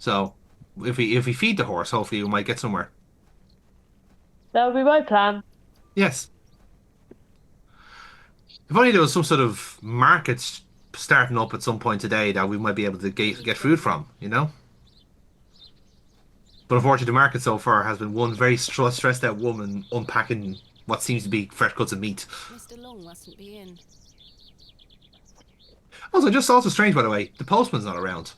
So if we feed the horse, hopefully we might get somewhere. That would be my plan. Yes. If only there was some sort of markets starting up at some point today that we might be able to get food from, you know? But unfortunately, the market so far has been one very stressed out woman unpacking what seems to be fresh cuts of meat. Mr. Long mustn't be in. Also, just also strange, by the way, the postman's not around.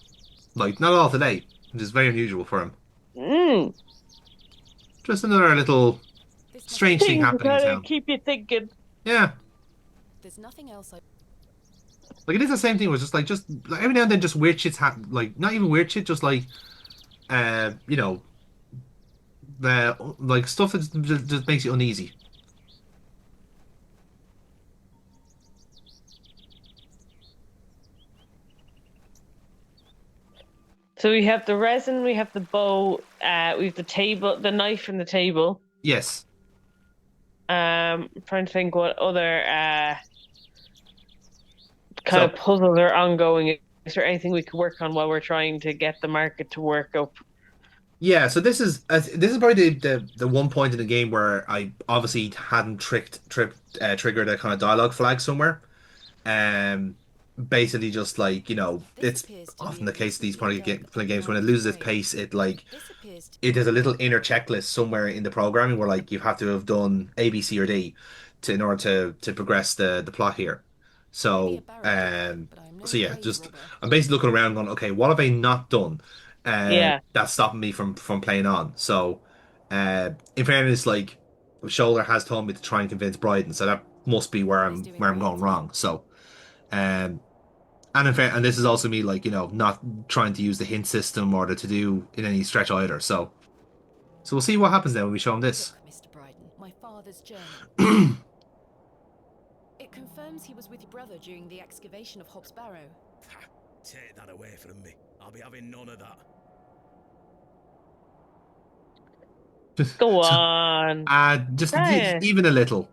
Like, not at all today, which is very unusual for him. Mm. Just another little This must be strange thing Things it. happening in kind of town. keep you thinking. Yeah, There's nothing else I. like it is the same thing. Where it's just like every now and then, just weird shit's happen. Like not even weird shit, just like you know, the like stuff that just makes you uneasy. So we have the resin, we have the bow, we have the table, the knife and the table. Yes. I'm trying to think what other kind So of puzzles are ongoing. Is there anything we could work on while we're trying to get the market to work up? yeah, so this is probably the one point in the game where I obviously hadn't triggered a kind of dialogue flag somewhere. Um, basically just like This it's appears to be often a the case of these decently playing delicate games when it mounted loses its grave. pace, it like This appears to. it is a little inner checklist somewhere in the programming where like you have to have done A, B, C, or D in order to progress the plot here. I may be a So barrow digger, but I am no yeah, grave just robber. I'm basically looking around going, okay, what have I not done Yeah. that's stopping me from playing on? So in fairness, like Shoulder has told me to try and convince Briden, so that must be where He's I'm doing where I'm going great. wrong. So um and in fact, and this is also me like, not trying to use the hint system or the to do in any stretch either. So we'll see what happens then when we show him this. Look, Mr. Briden, my father's journal. It confirms he was with your brother during the excavation of Hobbs Barrow. Ha! Take that away from me. I'll be having none of that. Go So, on. just Try it. even a little.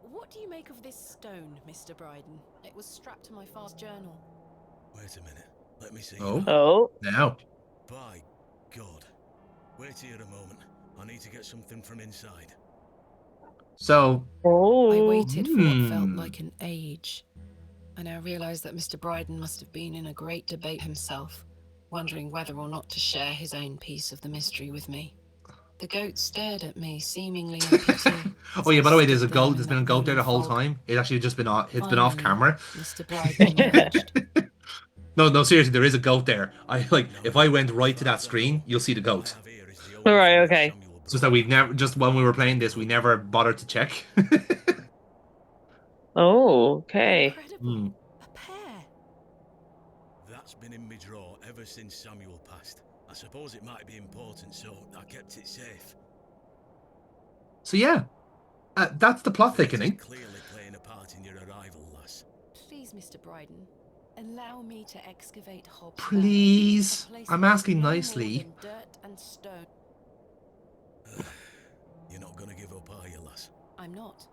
What do you make of this stone, Mr. Briden? It was strapped to my father's journal. Wait a minute. Let me see Oh, that. Oh. now. By God. Wait here a moment. I need to get something from inside. So, I Oh. waited for what felt hmm. like an age. I now realized that Mr. Briden must have been in a great debate himself, wondering whether or not to share his own piece of the mystery with me. The goat stared at me, seemingly in pity, Oh as yeah, I by the way, there's stood a there goat. in There's been a that goat there rolling the whole fog. time. It actually just been off. It's been off Finally, camera. Mr. Briden emerged. No, no, seriously, there is a goat there. I like if No. I went As right to far that as I know, screen, you'll see the what I goat. have here is the All only right. thing that Okay. Samuel It's just that brought. we've never just when we were playing this, we Good. never bothered to check. Oh. Okay. Incredible. Hmm. A pair. That's been in my drawer ever since Samuel passed. I suppose it might be important, so I kept it safe. So yeah, that's the plot Fate is thickening. clearly playing a part in your arrival, lass. Please, Mr. Briden, allow me to excavate Hobbs Barrow, a Please, place I'm that is asking no more nicely. than dirt and stone. You're not gonna give up, are you, lass? I'm not.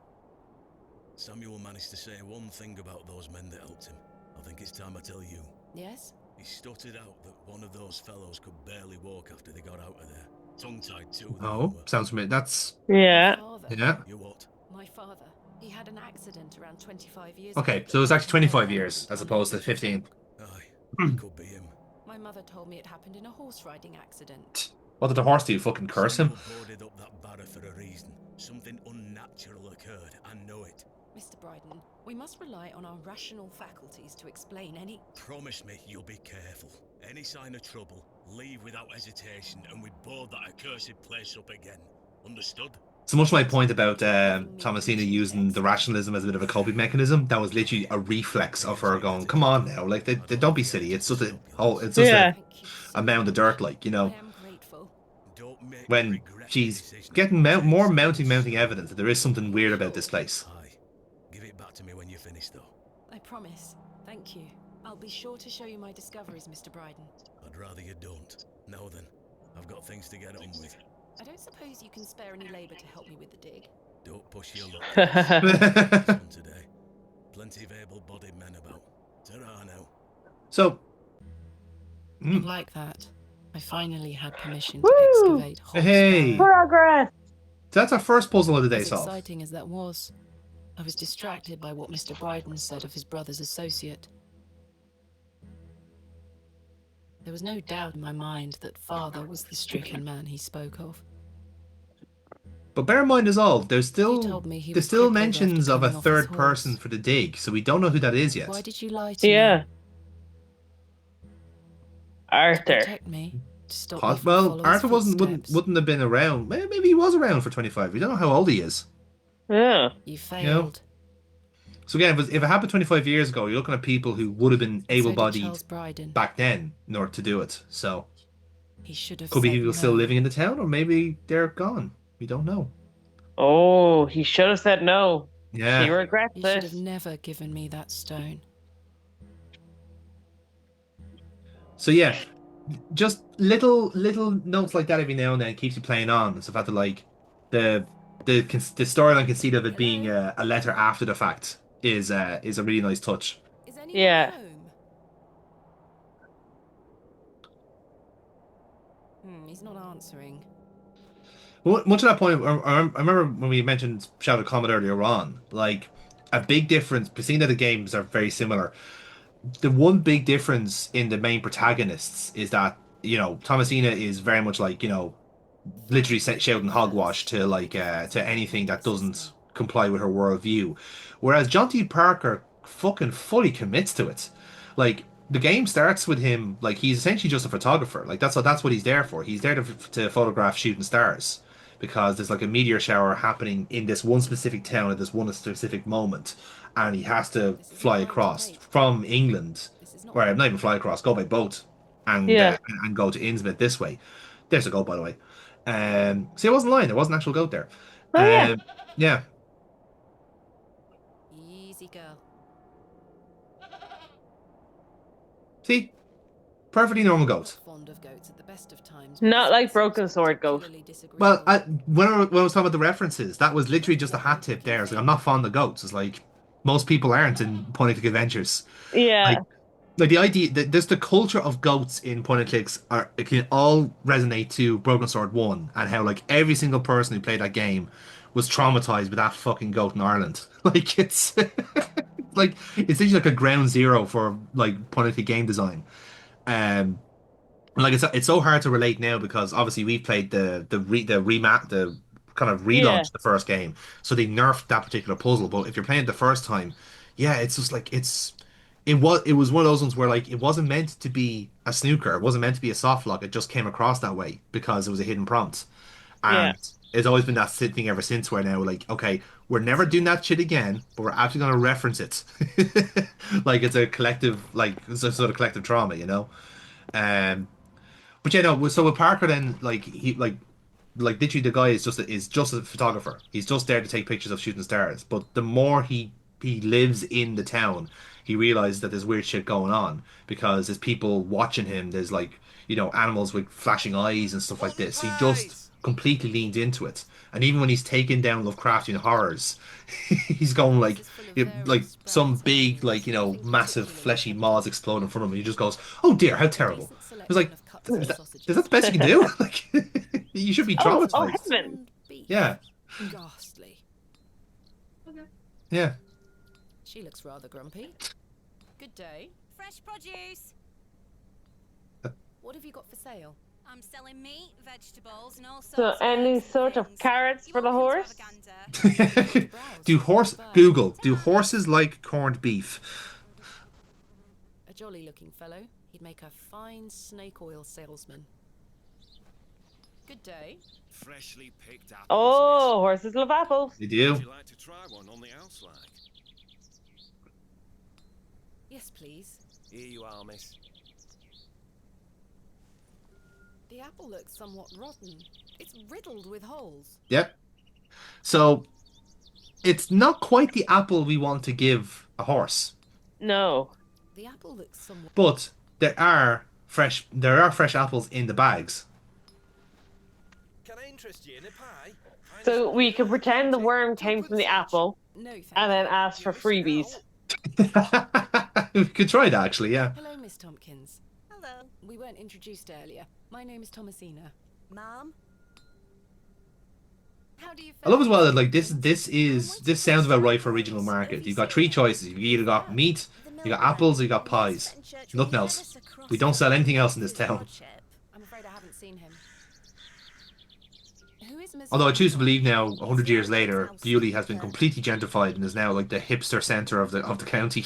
Samuel managed to say one thing about those men that helped him. I think it's time I tell you. Yes? He stuttered out that one of those fellows could barely walk after they got out of there. Tongue-tied too, the men Oh, were. sounds familiar. That's My Yeah. father. yeah. You what? My father. He had an accident around 25 years ago Okay, that so it's knocked actually him dead 25 while he years was as unable opposed to to 15. talk. Aye, it could be him. My mother told me it happened in a horse riding accident. What did the horse do? Fucking curse him? Samuel boarded up that barrow for a reason. Something unnatural occurred. I know it. Mr. Briden, we must rely on our rational faculties to explain any. Promise me you'll be careful. Any sign of trouble, leave without hesitation, and we board that accursed place up again. Understood? So much my point about Giving me Thomasina permission to using the excavate. rationalism as a bit of a coping mechanism, that was literally a reflex of her going, "Come on now, like I they don't don't have be the silly. energy It's to just a stop you, oh, lass. it's just Yeah. Thank you a so mound of much. dirt, like I am grateful. Don't make me when regret the she's decision. getting Take mounting Samuel's evidence that there is something weird about this place. Aye. Give it back to me when you're finished, though. I promise. Thank you. I'll be sure to show you my discoveries, Mr. Briden. I'd rather you don't. Now then, I've got things to get on with. I don't suppose you can spare any labor to help me with the dig. Don't push your luck, lass. This one today. Plenty of able-bodied men about. Ta-ra now. So, I'd mm, like that. I finally had permission to Woo! excavate Hob's Hey. Barrow. Progress. That's our first puzzle of the day As solved. exciting as that was, I was distracted by what Mr. Briden said of his brother's associate. There was no doubt in my mind that father was the stricken man he spoke of. But bear in mind as all, there's told me he there's was still crippled after mentions of a coming off his third person horse. for the dig, so we don't know who that is Why yet. did you lie to me? Yeah. To Arthur. protect me? To stop me from Well, following Arthur his footsteps? wouldn't have been around. Maybe he was around for 25. We don't know how old he is. Yeah. You You know? failed. So again, if it happened 25 years ago, you're looking at people who would have been And so did able-bodied Charles Briden. back then in order to do it. So He should have could be said people still no. living in the town, or maybe they're gone. We don't know. Oh, he should have said no. She Yeah. regrets You should it. have never given me that stone. So yeah, just little notes like that every now and then keeps you playing on. It's the fact that like the storyline conceit of it being a letter after the fact is a really nice touch. Is anyone Yeah. home? He's not answering. Much of that point, I remember when we mentioned Shadow Comet earlier on, like a big difference, seeing that the games are very similar. The one big difference in the main protagonists is that, Thomasina is very much like, literally shouting hogwash to to anything that doesn't comply with her worldview. Whereas John T. Parker fucking fully commits to it. Like the game starts with him like he's essentially just a photographer. Like that's what he's there for. He's there to photograph shooting stars because there's like a meteor shower happening in this one specific town at this one specific moment, and he has to fly across from England, or not even fly across, go by boat, and Yeah. and go to Innsmouth this way. There's a goat, by the way. See, I wasn't lying. There was an actual goat there. Oh, yeah. Yeah. Easy girl. See, perfectly normal goat. Fond of goats at the best of times. Not like Broken Sword Goat. Well, when I was talking about the references, that was literally just a hat tip there. It's like I'm not fond of goats. It's like most people aren't in point and click adventures. Yeah. Like the idea that there's the culture of goats in point and clicks it can all resonate to Broken Sword 1 and how like every single person who played that game was traumatized with that fucking goat in Ireland. Like it's like it's literally like a ground zero for like point and click game design. Like it's so hard to relate now because obviously we've played the remap the kind of relaunch Yeah. of the first game, so they nerfed that particular puzzle. But if you're playing it the first time, yeah, it's just like it was one of those ones where like it wasn't meant to be a snooker, it wasn't meant to be a soft lock. It just came across that way because it was a hidden prompt, Yeah. and it's always been that thing ever since. Where now like okay, we're never doing that shit again, but we're actually going to reference it, like it's a collective it's a sort of collective trauma, Um, but yeah, no. So with Parker, then like he literally the guy is just a photographer. He's just there to take pictures of shooting stars. But the more he lives in the town, he realizes that there's weird shit going on because there's people watching him. There's like animals with flashing eyes and stuff like this. He just completely leans into it. And even when he's taking down Lovecraftian horrors, he's going like some big massive fleshy moths explode in front of him. He just goes, "Oh dear, how terrible!" It's like, is that the best you can do? Like, you should be Oh traumatized. heaven. Yeah, Ghastly. yeah. She looks rather grumpy. Good day. Fresh produce. What have you got for sale? I'm selling meat, vegetables, and all sorts So of any herbs and sort of things. carrots You for the open to horse? Avaganda? Do horses like corned beef? A jolly looking fellow. He'd make a fine snake oil salesman. Good day. Freshly picked apples. Oh, horses love apples. They miss. do. Would you like to try one on the house like? Yes, please. Here you are, miss. The apple looks somewhat rotten. It's riddled with holes. Yep. So it's not quite the apple we want to give a horse, No. The apple looks somewhat... but there are fresh apples in the bags. Can I interest you in a pie? So we could pretend the worm came from the apple No, thank and then you. ask for freebies. We could try that actually, yeah. Hello, Miss Tompkins. Hello, Hello, We weren't introduced earlier. My name is Thomasina. Mom. How do you I love as well that fare, like Prince? this sounds about right for a regional market. You've got three choices. You've either got meat, The you got milkman. apples, or you got Miss pies. Fenchurch will be Nothing ever else. so cross We don't if I sell anything don't else in to this his town. lordship. I'm afraid I haven't seen him. Who is Miss Although I choose to Fenchurch? believe now, He's 100 the years Emperor's later, Bewley has been housekeeper. completely gentrified and is now like the hipster centre of the county.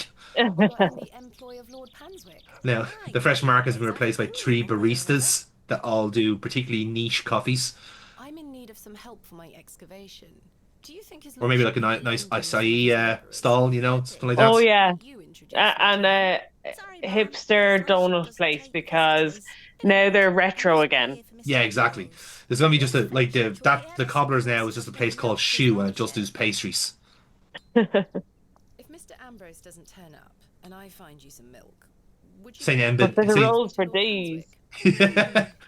You are in the employ of Lord Panswick. Now, Aye, the fresh market has been it's our replaced by Bewley three one way or another. baristas that all do particularly niche coffees. I'm in need of some help for my excavation. Do you think his Or maybe like lordship a would be nice lending some of his acai labourers? stall, you know, Happy. something like Oh that. yeah, You introduced me to and him. a Sorry, Mom, but his hipster lordship donut doesn't place take because visitors. now Anyway, they're I retro must be again. here for Mr. Yeah, exactly. Ambrose. There's gonna be just Miss a like Fenchurch will be the ever so Cobblers now cross is just a if I place don't called look to his Shoe and it just lordship. does pastries. If Mr. Ambrose doesn't turn up and I find you some milk, would you St. be But Edmund there's a introduce St. me roll to for Lord days. Panswick?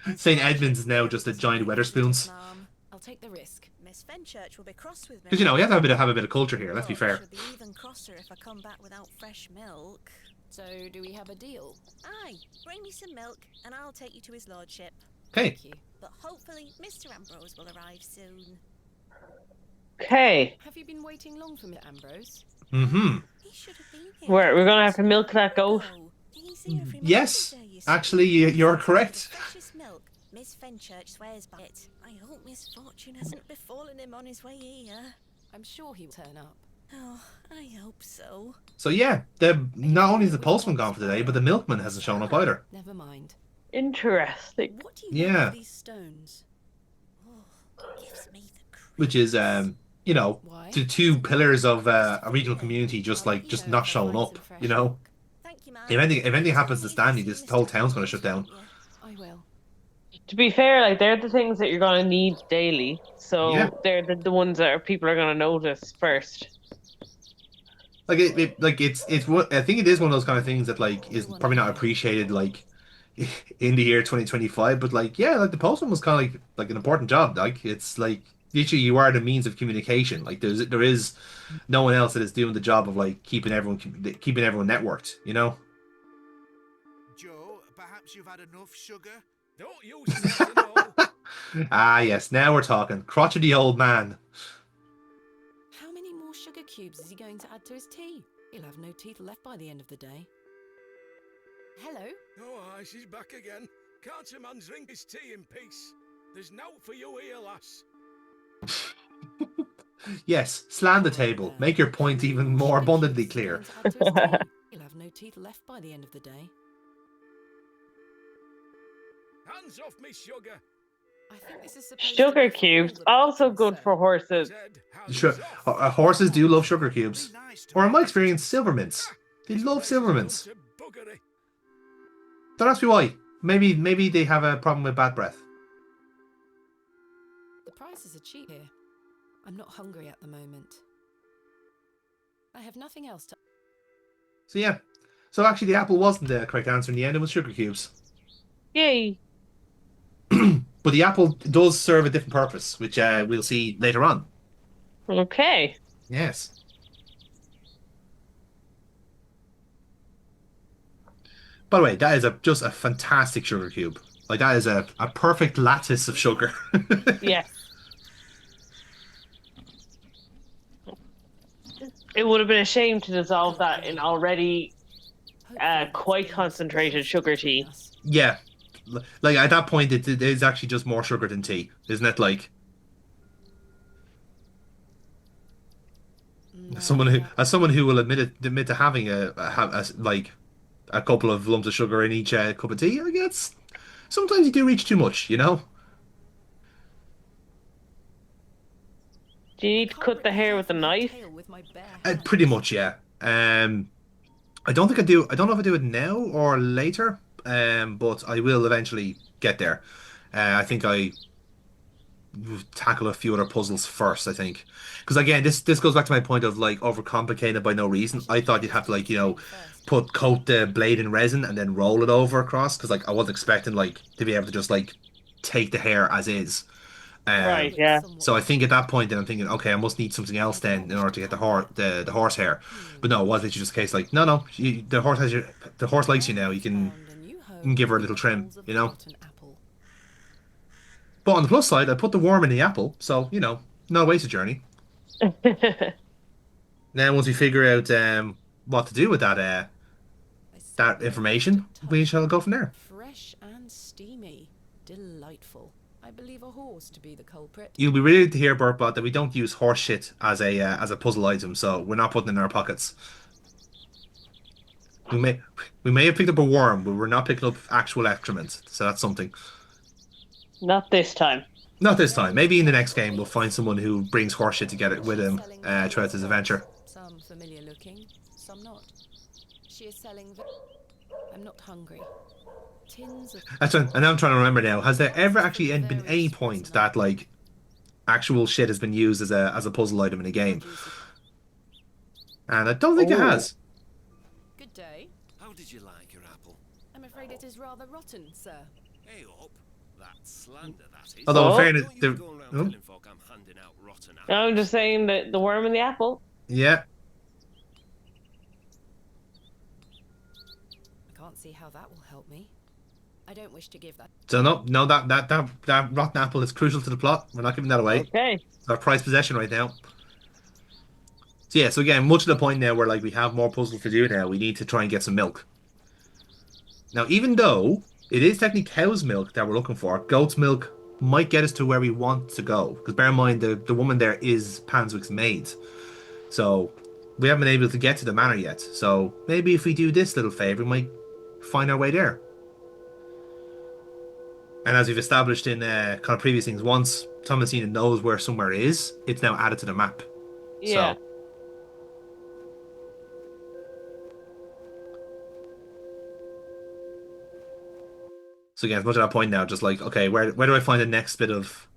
His St. lordship Edmund's is will be now ever just a so giant confused, Weatherspoons. Mom. I'll take the risk. Miss Fenchurch will be cross with me. Because you know, we have to have a bit of culture here, let's be But fair. she'll be even crosser if I come back without fresh milk. So, do we have a deal? Aye, bring me some milk and I'll take you to his lordship. Okay. Thank you. But hopefully Mr. Ambrose will arrive soon. Okay, Have you been waiting long for Mr. Ambrose? Mm-hmm. He should have been here. we're gonna have to an milk hour that goat. ago. He's here every Yes, Mother's Day, you see. actually, you're Sometimes correct. The freshest milk. Miss Fenchurch swears by it. I hope misfortune hasn't befallen him on his way here. I'm sure he will turn up. Oh, I hope so. So yeah, not only is the postman gone for today, but the milkman hasn't shown up either. Never mind. Interesting. What do you know Yeah. of these stones? Oh, gives me the Which is you know, Why? the two pillars of a regional community just I'll like let you just know not if I showing find up, some fresh you know. milk. Thank you, Ma'am. If anything happens to Tell me Stanley, if you this see whole Mr. town's gonna Ambrose, shut down. won't you? I will. To be fair, like they're the things that you're gonna need daily, Yeah. so they're the ones that people are gonna notice first. Like it's what I think it is one of those kind of things that like is probably not appreciated like in the year 2025, but like yeah, like the postman was kind of like an important job. Like it's like literally you are the means of communication. Like there is no one else that is doing the job of like keeping everyone networked, you know? Joe, perhaps you've had enough sugar? Don't you say to know. Ah yes, now we're talking. Crotchety old man. How many more sugar cubes is he going to add to his tea? He'll have no teeth left by the end of the day. Hello? Oh, aye, she's back again. Can't a man drink his tea in peace? There's nought for you here, lass. Yes, slam the table. Make your point even more abundantly clear. He'll have no teeth left by the end of the day. Hands off me, sugar. I think this is supposed to Sugar be for all cubes, the also Britons, good sir. for horses. Said, hands Sure, off. horses do love sugar cubes, Be nice to or in my me. experience, silver mints. They This love place silver has mints. gone to buggery. Don't ask me why. Maybe they have a problem with bad breath. The prices are cheap here. I'm not hungry at the moment. I have nothing else to... So yeah. So actually, the apple wasn't the correct answer in the end. It was sugar cubes. Yay. But the apple does serve a different purpose, which we'll see later on. Okay. Yes. By the way, that is just a fantastic sugar cube. Like that is a perfect lattice of sugar. Yes. It would have been a shame to dissolve that in already quite concentrated sugar tea. Yeah. Like at that point, it is actually just more sugar than tea, isn't it? Like as someone who will admit to having like a couple of lumps of sugar in each cup of tea, I guess sometimes you do reach too much, you know. Do you need to cut the hair with a knife? Pretty much, yeah. I don't think I do. I don't know if I do it now or later. But I will eventually get there. I think I tackle a few other puzzles first. I think because again, this goes back to my point of like overcomplicated by no reason. I thought you'd have to like coat the blade in resin and then roll it over across because like I wasn't expecting like to be able to just like take the hair as is. Right, yeah. So I think at that point, then I'm thinking, okay, I must need something else then in order to get the horse hair. But no, it was literally just a case like, no, the horse likes you now. You can and give her a little trim, Holes of you the know. rotten apple. But on the plus side, I put the worm in the apple, so not a wasted journey. Now, once we figure out what to do with I that certainly left information, a we touch shall go from there. fresh and steamy. Delightful. I believe a horse to be the culprit. You'll be relieved to hear, Burpbot, that we don't use horse shit as a puzzle item, so we're not putting it in our pockets. We may we may have picked up a worm, but we're not picking up actual excrement, so that's something. Not this time. Not this time. Maybe in the next game we'll find someone who brings horse shit to get it with She's him selling throughout various his crops, adventure. some familiar looking, some not. She is selling. I'm not hungry. Tins of And I'm trying to remember now. Has there ever boxes actually full of been various any sorts point of that like actual shit has been used as a puzzle item in a game? produce. And I don't think it Oh. has. Good day. How did you like your apple? I'm afraid it is rather rotten, sir. Hey up. That's slander, that is. Although in Oh. fairness, Don't you be going around oh, telling folk I'm handing out rotten apples. I'm just saying that the worm in the apple. yeah. I can't see how that will help me. I don't wish to give that. So no, that rotten apple is crucial to the plot. We're not giving that away. Okay. It's our prized possession right now. So yeah, so again, much to the point now where like we have more puzzles to do now, we need to try and get some milk. Now, even though it is technically cow's milk that we're looking for, goat's milk might get us to where we want to go. Because bear in mind, the woman there is Panswick's maid. So we haven't been able to get to the manor yet. So maybe if we do this little favor, we might find our way there. And as we've established in kind of previous things, once Thomasina knows where somewhere is, it's now added to the map. Yeah. So again, as much at that point now, just like, okay, where do I find the next bit of